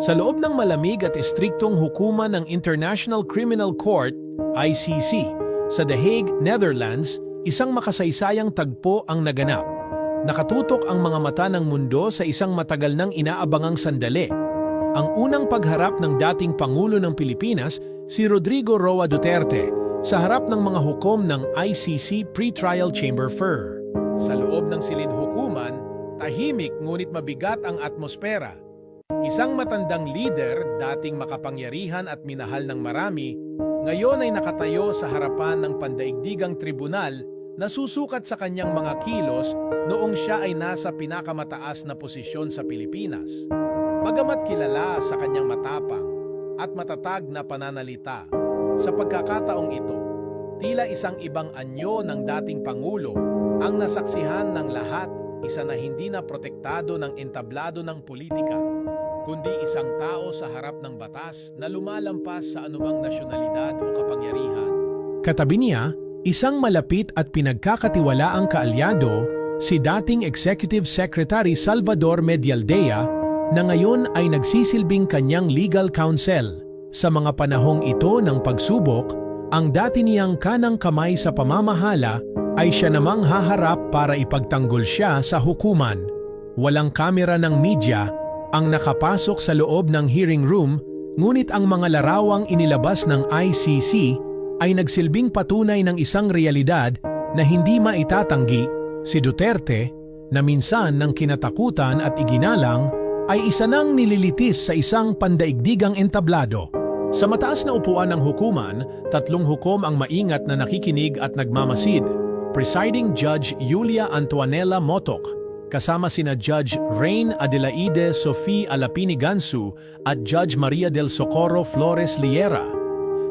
Sa loob ng malamig at istriktong hukuman ng International Criminal Court, ICC, sa The Hague, Netherlands, isang makasaysayang tagpo ang naganap. Nakatutok ang mga mata ng mundo sa isang matagal nang inaabangang sandali. Ang unang pagharap ng dating Pangulo ng Pilipinas, si Rodrigo Roa Duterte, sa harap ng mga hukom ng ICC Pre-Trial Chamber FIR. Sa loob ng silid hukuman, tahimik ngunit mabigat ang atmosfera. Isang matandang leader, dating makapangyarihan at minahal ng marami, ngayon ay nakatayo sa harapan ng pandaigdigang tribunal na susukat sa kanyang mga kilos noong siya ay nasa pinakamataas na posisyon sa Pilipinas. Bagamat kilala sa kanyang matapang at matatag na pananalita, sa pagkakataong ito, tila isang ibang anyo ng dating Pangulo ang nasaksihan ng lahat, isa na hindi na protektado ng entablado ng politika, kundi isang tao sa harap ng batas na lumalampas sa anumang nasyonalidad o kapangyarihan. Katabi niya, isang malapit at pinagkakatiwalaang kaalyado, si dating Executive Secretary Salvador Medialdea, na ngayon ay nagsisilbing kanyang legal counsel. Sa mga panahong ito ng pagsubok, ang dati niyang kanang kamay sa pamamahala ay siya namang haharap para ipagtanggol siya sa hukuman. Walang kamera ng media ang nakapasok sa loob ng hearing room, ngunit ang mga larawang inilabas ng ICC ay nagsilbing patunay ng isang realidad na hindi maitatanggi. Si Duterte, na minsan ng kinatakutan at iginalang, ay isa nang nililitis sa isang pandaigdigang entablado. Sa mataas na upuan ng hukuman, tatlong hukom ang maingat na nakikinig at nagmamasid. Presiding Judge Julia Antonella Motok, kasama sina Judge Rain Adelaide Sophie Alapini Gansu at Judge Maria del Socorro Flores Liera.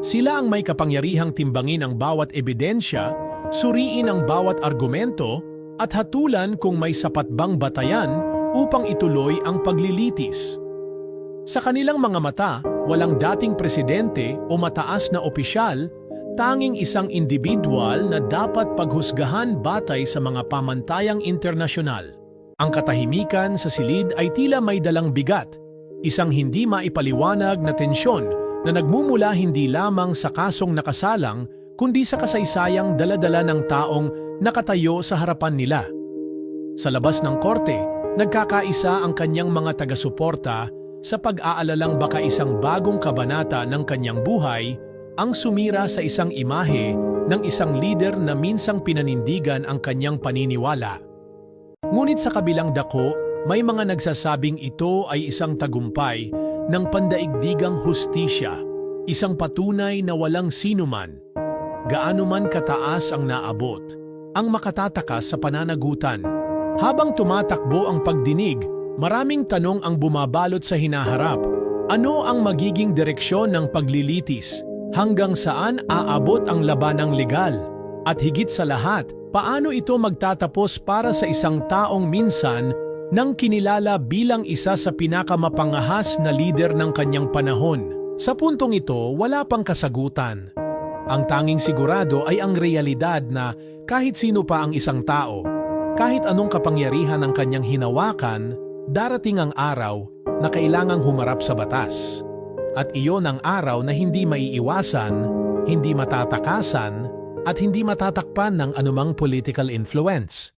Sila ang may kapangyarihang timbangin ang bawat ebidensya, suriin ang bawat argumento, at hatulan kung may sapat bang batayan upang ituloy ang paglilitis. Sa kanilang mga mata, walang dating presidente o mataas na opisyal, tanging isang individual na dapat paghusgahan batay sa mga pamantayang internasyonal. Ang katahimikan sa silid ay tila may dalang bigat, isang hindi maipaliwanag na tensyon na nagmumula hindi lamang sa kasong nakasalang kundi sa kasaysayang dala-dala ng taong nakatayo sa harapan nila. Sa labas ng korte, nagkakaisa ang kanyang mga taga-suporta sa pag-aalalang baka isang bagong kabanata ng kanyang buhay ang sumira sa isang imahe ng isang lider na minsang pinanindigan ang kanyang paniniwala. Ngunit sa kabilang dako, may mga nagsasabing ito ay isang tagumpay ng pandaigdigang hustisya, isang patunay na walang sinuman, gaano man kataas ang naabot, ang makatatakas sa pananagutan. Habang tumatakbo ang pagdinig, maraming tanong ang bumabalot sa hinaharap. Ano ang magiging direksyon ng paglilitis? Hanggang saan aabot ang labanang legal? At higit sa lahat, paano ito magtatapos para sa isang taong minsan nang kinilala bilang isa sa pinakamapangahas na lider ng kanyang panahon? Sa puntong ito, wala pang kasagutan. Ang tanging sigurado ay ang realidad na kahit sino pa ang isang tao, kahit anong kapangyarihan ang kanyang hinawakan, darating ang araw na kailangang humarap sa batas. At iyon ang araw na hindi maiiwasan, hindi matatakasan, at hindi matatakpan ng anumang political influence.